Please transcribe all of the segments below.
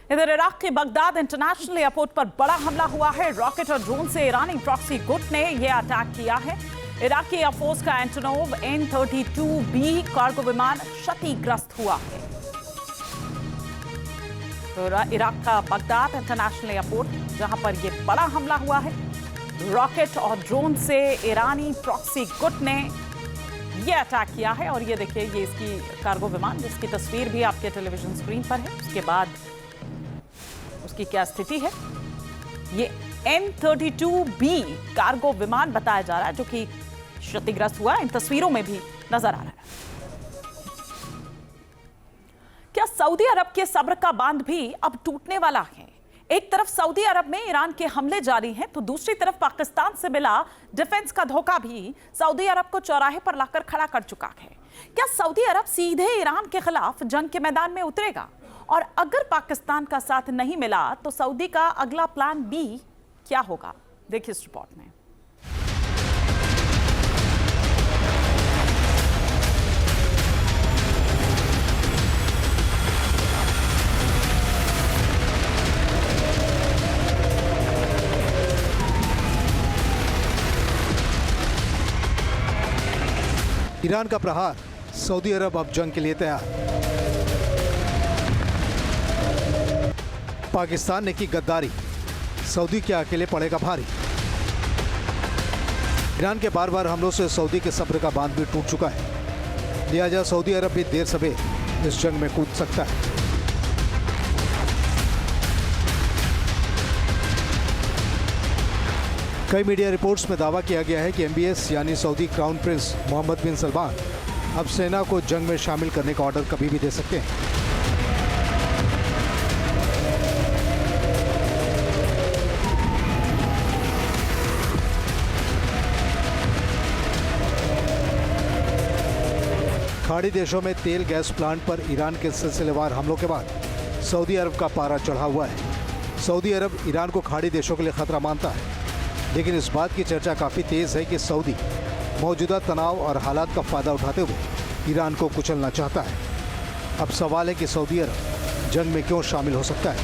इधर इराक के Baghdad international airport पर बड़ा हमला हुआ है। रॉकेट और ड्रोन से ईरानी प्रॉक्सी गुट ने यह अटैक किया है। इराकी एयरफोर्स का एंटोनोव N-32B कार्गो विमान क्षतिग्रस्त हुआ है। तो इराक का बगदाद इंटरनेशनल एयरपोर्ट जहां पर यह बड़ा हमला हुआ है, रॉकेट और ड्रोन से ईरानी प्रॉक्सी गुट ने यह अटैक किया है। और ये देखिए, ये इसकी कार्गो विमान जिसकी तस्वीर भी आपके टेलीविजन स्क्रीन पर है। उसके बाद उसकी क्या स्थिति है, ये N-32B कार्गो विमान बताया जा रहा है जो कि क्षतिग्रस्त हुआ। इन तस्वीरों में भी नजर आ रहा है। क्या सऊदी अरब के सब्र का बांध भी अब टूटने वाला है? एक तरफ सऊदी अरब में ईरान के हमले जारी हैं, तो दूसरी तरफ पाकिस्तान से मिला डिफेंस का धोखा भी सऊदी अरब को चौराहे पर लाकर खड़ा कर चुका है। क्या सऊदी अरब सीधे ईरान के खिलाफ जंग के मैदान में उतरेगा? और अगर पाकिस्तान का साथ नहीं मिला तो सऊदी का अगला प्लान बी क्या होगा? देखिए इस रिपोर्ट में। ईरान का प्रहार, सऊदी अरब अब जंग के लिए तैयार। पाकिस्तान ने की गद्दारी, सऊदी के अकेले पड़ेगा भारी। ईरान के बार बार हमलों से सऊदी के सब्र का बांध भी टूट चुका है। लिहाजा सऊदी अरब भी देर सवेर इस जंग में कूद सकता है। कई मीडिया रिपोर्ट्स में दावा किया गया है कि MBS यानी सऊदी क्राउन प्रिंस मोहम्मद बिन सलमान अब सेना को जंग में शामिल करने का ऑर्डर कभी भी दे सकते हैं। खाड़ी देशों में तेल गैस प्लांट पर ईरान के सिलसिलेवार हमलों के बाद सऊदी अरब का पारा चढ़ा हुआ है। सऊदी अरब ईरान को खाड़ी देशों के लिए खतरा मानता है, लेकिन इस बात की चर्चा काफ़ी तेज़ है कि सऊदी मौजूदा तनाव और हालात का फ़ायदा उठाते हुए ईरान को कुचलना चाहता है। अब सवाल है कि सऊदी अरब जंग में क्यों शामिल हो सकता है।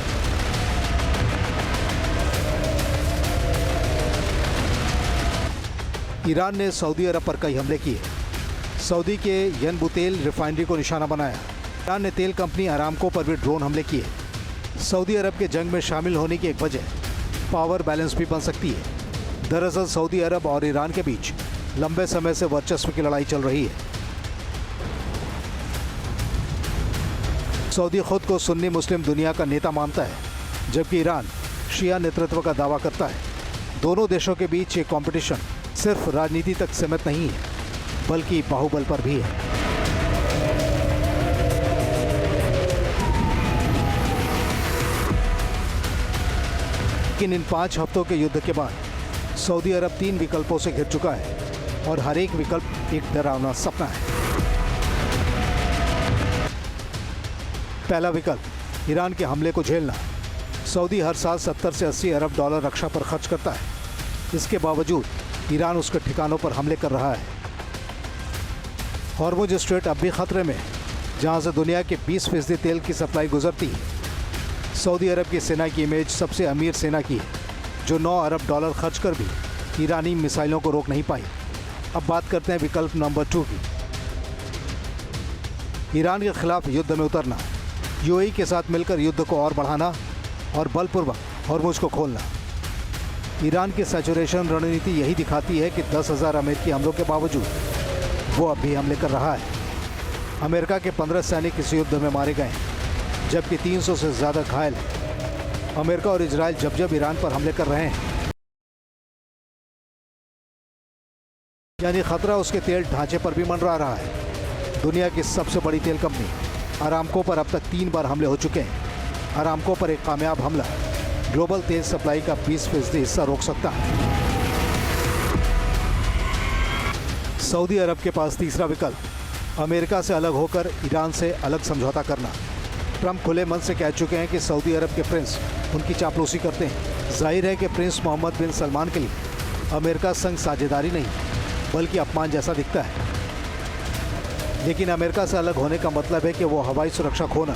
ईरान ने सऊदी अरब पर कई हमले किए। सऊदी के यनबुतेल रिफाइनरी को निशाना बनाया। ईरान ने तेल कंपनी अरामको पर भी ड्रोन हमले किए। सऊदी अरब के जंग में शामिल होने की एक वजह पावर बैलेंस भी बन सकती है। दरअसल सऊदी अरब और ईरान के बीच लंबे समय से वर्चस्व की लड़ाई चल रही है। सऊदी खुद को सुन्नी मुस्लिम दुनिया का नेता मानता है, जबकि ईरान शिया नेतृत्व का दावा करता है। दोनों देशों के बीच ये कंपटीशन सिर्फ राजनीति तक सीमित नहीं है, बल्कि बाहुबल पर भी है। लेकिन इन 5 हफ्तों के युद्ध के बाद सऊदी अरब 3 विकल्पों से घिर चुका है और हर एक विकल्प एक डरावना सपना है। पहला विकल्प, ईरान के हमले को झेलना। सऊदी हर साल 70 से 80 अरब डॉलर रक्षा पर खर्च करता है। इसके बावजूद ईरान उसके ठिकानों पर हमले कर रहा है। हॉर्मुज स्ट्रेट अब भी खतरे में, जहां से दुनिया के 20% तेल की सप्लाई गुजरती है। सऊदी अरब की सेना की इमेज सबसे अमीर सेना की है, जो 9 अरब डॉलर खर्च कर भी ईरानी मिसाइलों को रोक नहीं पाई। अब बात करते हैं विकल्प नंबर 2 की। ईरान के खिलाफ युद्ध में उतरना, UAE के साथ मिलकर युद्ध को और बढ़ाना और बलपूर्वक हॉर्मुज को खोलना। ईरान की सैचुरेशन रणनीति यही दिखाती है कि 10,000 अमेरिकी हमलों के बावजूद वो अब भी हमले कर रहा है। अमेरिका के 15 सैनिक इस युद्ध में मारे गए हैं, जबकि 300 से ज़्यादा घायल हैं। अमेरिका और इजराइल जब जब ईरान पर हमले कर रहे हैं, यानी खतरा उसके तेल ढांचे पर भी मंडरा रहा है। दुनिया की सबसे बड़ी तेल कंपनी अरामको पर अब तक 3 बार हमले हो चुके हैं। अरामको पर एक कामयाब हमला ग्लोबल तेल सप्लाई का 20% हिस्सा रोक सकता है। सऊदी अरब के पास तीसरा विकल्प, अमेरिका से अलग होकर ईरान से अलग समझौता करना। ट्रंप खुले मन से कह चुके हैं कि सऊदी अरब के प्रिंस उनकी चापलूसी करते हैं। जाहिर है कि प्रिंस मोहम्मद बिन सलमान के लिए अमेरिका संग साझेदारी नहीं, बल्कि अपमान जैसा दिखता है। लेकिन अमेरिका से अलग होने का मतलब है कि वो हवाई सुरक्षा खोना,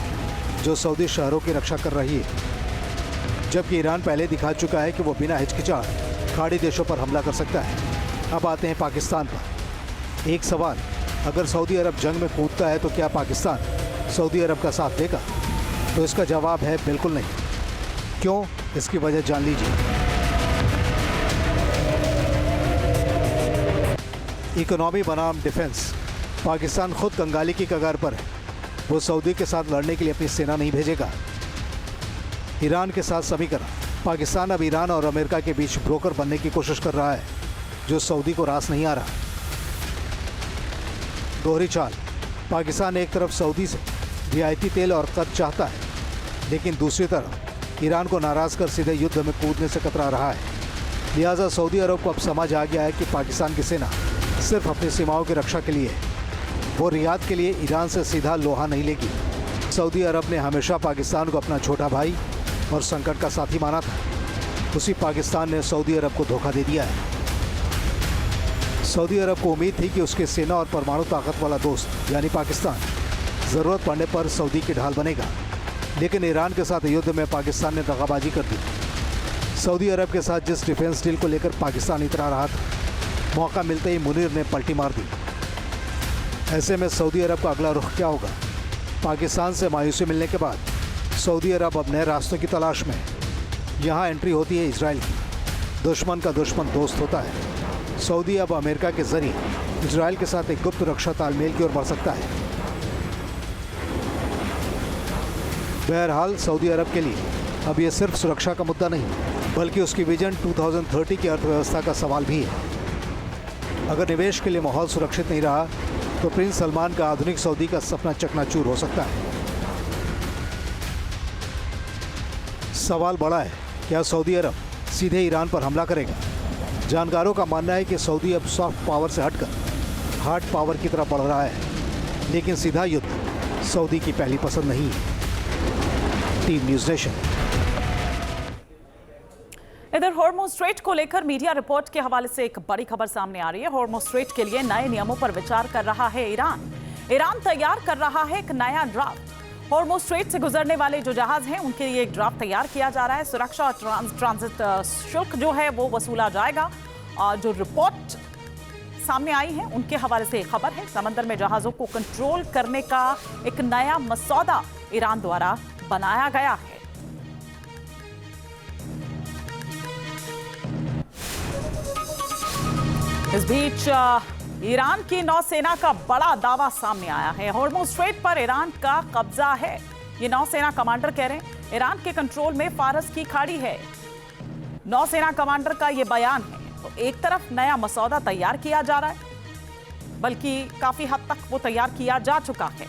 जो सऊदी शहरों की रक्षा कर रही है, जबकि ईरान पहले दिखा चुका है कि वो बिना हिचकिचाहट खाड़ी देशों पर हमला कर सकता है। अब आते हैं पाकिस्तान पर। एक सवाल, अगर सऊदी अरब जंग में कूदता है तो क्या पाकिस्तान सऊदी अरब का साथ देगा? तो इसका जवाब है बिल्कुल नहीं। क्यों? इसकी वजह जान लीजिए। इकोनॉमी बनाम डिफेंस। पाकिस्तान खुद कंगाली की कगार पर है। वो सऊदी के साथ लड़ने के लिए अपनी सेना नहीं भेजेगा। ईरान के साथ समीकरण। पाकिस्तान अब ईरान और अमेरिका के बीच ब्रोकर बनने की कोशिश कर रहा है, जो सऊदी को रास नहीं आ रहा। दोहरी चाल। पाकिस्तान एक तरफ सऊदी से रियायती तेल और कर्ज चाहता है, लेकिन दूसरी तरफ ईरान को नाराज कर सीधे युद्ध में कूदने से कतरा रहा है। लिहाजा सऊदी अरब को अब समझ आ गया है कि पाकिस्तान की सेना सिर्फ अपनी सीमाओं की रक्षा के लिए है। वो रियाद के लिए ईरान से सीधा लोहा नहीं लेगी। सऊदी अरब ने हमेशा पाकिस्तान को अपना छोटा भाई और संकट का साथी माना था। उसी पाकिस्तान ने सऊदी अरब को धोखा दे दिया है। सऊदी अरब को उम्मीद थी कि उसके सेना और परमाणु ताकत वाला दोस्त यानी पाकिस्तान ज़रूरत पड़ने पर सऊदी की ढाल बनेगा, लेकिन ईरान के साथ युद्ध में पाकिस्तान ने दगाबाजी कर दी। सऊदी अरब के साथ जिस डिफेंस डील को लेकर पाकिस्तान इतरा रहा था, मौका मिलते ही मुनीर ने पलटी मार दी। ऐसे में सऊदी अरब का अगला रुख क्या होगा? पाकिस्तान से मायूसी मिलने के बाद सऊदी अरब अब नए रास्तों की तलाश में है। यहाँ एंट्री होती है इजराइल की। दुश्मन का दुश्मन दोस्त होता है। सऊदी अब अमेरिका के जरिए इजराइल के साथ एक गुप्त रक्षा तालमेल की ओर बढ़ सकता है। बहरहाल सऊदी अरब के लिए अब यह सिर्फ सुरक्षा का मुद्दा नहीं, बल्कि उसकी विजन 2030 की अर्थव्यवस्था का सवाल भी है। अगर निवेश के लिए माहौल सुरक्षित नहीं रहा तो प्रिंस सलमान का आधुनिक सऊदी का सपना चकनाचूर हो सकता है। सवाल बड़ा है, क्या सऊदी अरब सीधे ईरान पर हमला करेगा? जानकारों का मानना है कि सऊदी अब सॉफ्ट पावर से हटकर हार्ड पावर की तरफ बढ़ रहा है, लेकिन सीधा युद्ध सऊदी की पहली पसंद नहीं है। Team news nation. इधर हॉर्मुज़ स्ट्रेट को लेकर मीडिया रिपोर्ट के हवाले से एक बड़ी खबर सामने आ रही है। हॉर्मुज़ स्ट्रेट के लिए नए नियमों पर विचार कर रहा है ईरान। ईरान तैयार कर रहा है एक नया ड्राफ्ट। हॉर्मुज़ स्ट्रेट से गुजरने वाले जो जहाज हैं उनके लिए एक ड्राफ्ट तैयार किया जा रहा है। सुरक्षा और ट्रांजिट शुल्क जो है वो वसूला जाएगा। जो रिपोर्ट सामने आई है उनके हवाले से एक खबर है। समंदर में जहाजों को कंट्रोल करने का एक नया मसौदा ईरान द्वारा बनाया गया है। इस बीच ईरान की नौसेना का बड़ा दावा सामने आया है। हॉर्मुज़ स्ट्रेट पर ईरान का कब्जा है। ये नौसेना कमांडर कह रहे हैं ईरान के कंट्रोल में फारस की खाड़ी है। नौसेना कमांडर का ये बयान है। तो एक तरफ नया मसौदा तैयार किया जा रहा है, बल्कि काफी हद तक वो तैयार किया जा चुका है,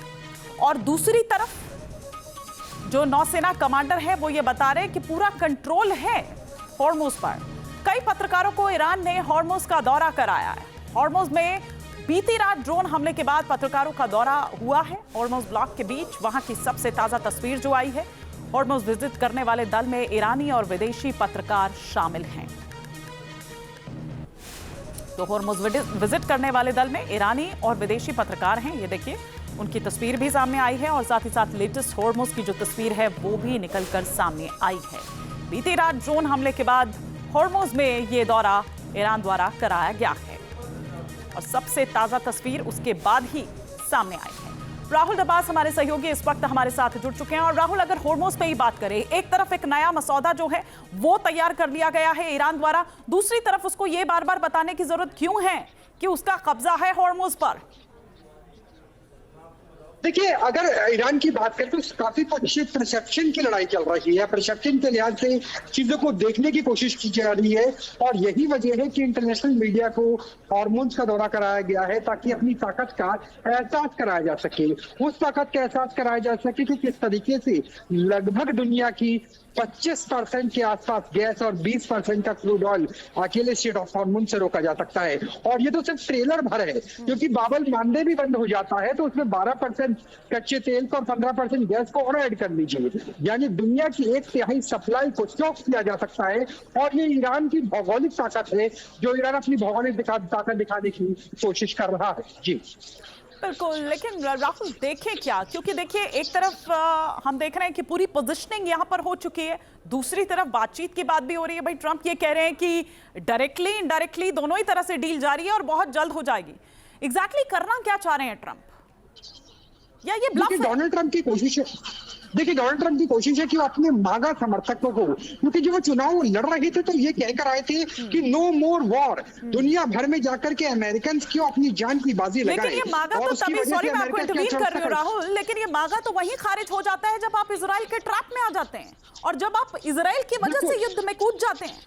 और दूसरी तरफ जो नौसेना कमांडर है वो ये बता रहे हैं कि पूरा कंट्रोल है हॉर्मुज़ पर। कई पत्रकारों को ईरान ने हॉर्मुज़ का दौरा कराया है। हॉर्मुज़ में बीती रात ड्रोन हमले के बाद पत्रकारों का दौरा हुआ है। हॉर्मुज़ ब्लॉक के बीच वहां की सबसे ताजा तस्वीर जो आई है। हॉर्मुज़ विजिट करने वाले दल में ईरानी और विदेशी पत्रकार शामिल हैं। तो हॉर्मुज़ विजिट करने वाले दल में ईरानी और विदेशी पत्रकार हैं। ये देखिए, उनकी तस्वीर भी सामने आई है और साथ ही साथ लेटेस्ट हॉर्मुज़ की जो तस्वीर है वो भी निकलकर सामने आई है। बीती रात ड्रोन हमले के बाद हॉर्मुज़ में ये दौरा ईरान द्वारा कराया गया है और सबसे ताजा तस्वीर उसके बाद ही सामने आई है। राहुल दबास हमारे सहयोगी इस वक्त हमारे साथ जुड़ चुके हैं। और राहुल, अगर हॉर्मुज़ पे ही बात करें, एक तरफ एक नया मसौदा जो है वो तैयार कर लिया गया है ईरान द्वारा, दूसरी तरफ उसको ये बार बार बताने की जरूरत क्यों है कि उसका कब्जा है हॉर्मुज़ पर? देखिए, अगर ईरान की बात करें तो काफी परसेप्शन की लड़ाई चल रही है। परसेप्शन के लिहाज से चीजों को देखने की कोशिश की जा रही है और यही वजह है कि इंटरनेशनल मीडिया को हॉर्मुज़ का दौरा कराया गया है ताकि अपनी ताकत का एहसास कराया जा सके। उस ताकत का एहसास कराया जा सके कि किस तरीके से लगभग दुनिया की 25% के आसपास गैस और 20% का क्रूड ऑयल अकेले स्ट्रेट ऑफ हॉर्मुज़ से रोका जा सकता है। और ये तो सिर्फ ट्रेलर भर है, क्योंकि बाबल मानदेय भी बंद हो जाता है तो उसमें 12% कच्चे तेल को और 15% गैस को और ऐड कर लीजिए, यानी दुनिया की 1/3 सप्लाई को स्टॉक किया जा सकता है। और ये ईरान की भौगोलिक ताकत है जो ईरान अपनी भौगोलिक ताकत दिखाने की कोशिश कर रहा है। जी बिल्कुल, लेकिन राहुल देखें क्या, क्योंकि देखिए एक तरफ हम देख रहे हैं कि पूरी पोजीशनिंग यहाँ पर हो चुकी है, दूसरी तरफ बातचीत की बात भी हो रही है। भाई ट्रंप ये कह रहे हैं कि डायरेक्टली इनडायरेक्टली दोनों ही तरह से डील जारी है और बहुत जल्द हो जाएगी। एग्जैक्टली करना क्या चाह रहे हैं ट्रंप, या ये ब्लफ है? डोनाल्ड ट्रंप की कोशिश है, देखिए डोनाल्ड ट्रंप की कोशिश है कि वो अपने मागा समर्थकों को, क्योंकि जब वो चुनाव लड़ रहे थे तो ये कहकर आए थे कि नो मोर वॉर, दुनिया भर में जाकर के अमेरिकन क्यों अपनी जान की बाजी लगाएं। लेकिन ये मागा तो तभी, सॉरी मैं आपको इंटरवीन कर रही हूँ राहुल, लेकिन ये मागा तो वहीं खारिज हो जाता है जब आप इजराइल के ट्रैप में आ जाते हैं और जब आप इजराइल की वजह से युद्ध में कूद जाते हैं।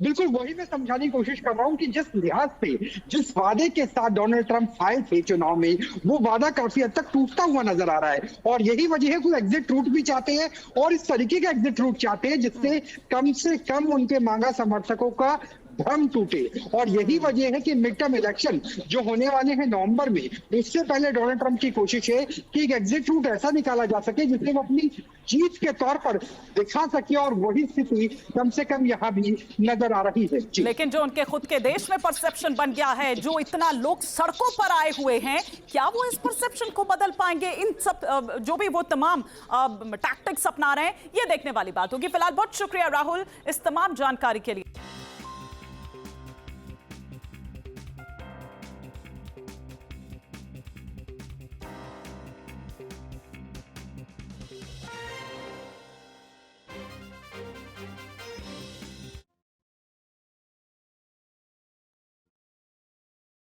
बिल्कुल वही मैं समझाने की कोशिश कर रहा हूं कि जिस लिहाज से, जिस वादे के साथ डोनाल्ड ट्रंप आए थे चुनाव में, वो वादा काफी हद तक टूटता हुआ नजर आ रहा है और यही वजह है कि वो एग्जिट रूट भी चाहते हैं और इस तरीके का एग्जिट रूट चाहते हैं जिससे कम से कम उनके मांगा समर्थकों का भ्रम टूटे। और यही वजह है कि मिड टर्म इलेक्शन जो होने वाले हैं नवंबर में, उससे पहले डोनाल्ड ट्रंप की कोशिश है कि एक एग्जिट रूट ऐसा निकाला जा सके जिससे वो अपनी जीत के तौर पर दिखा सके और वही स्थिति कम से कम यहाँ भी नजर आ रही है। लेकिन जो उनके खुद के देश में परसेप्शन बन गया है, जो इतना लोग सड़कों पर आए हुए हैं, क्या वो इस परसेप्शन को बदल पाएंगे? इन सब जो भी वो तमाम टैक्टिक्स अपना रहे हैं, ये देखने वाली बात होगी। फिलहाल बहुत शुक्रिया राहुल इस तमाम जानकारी के लिए।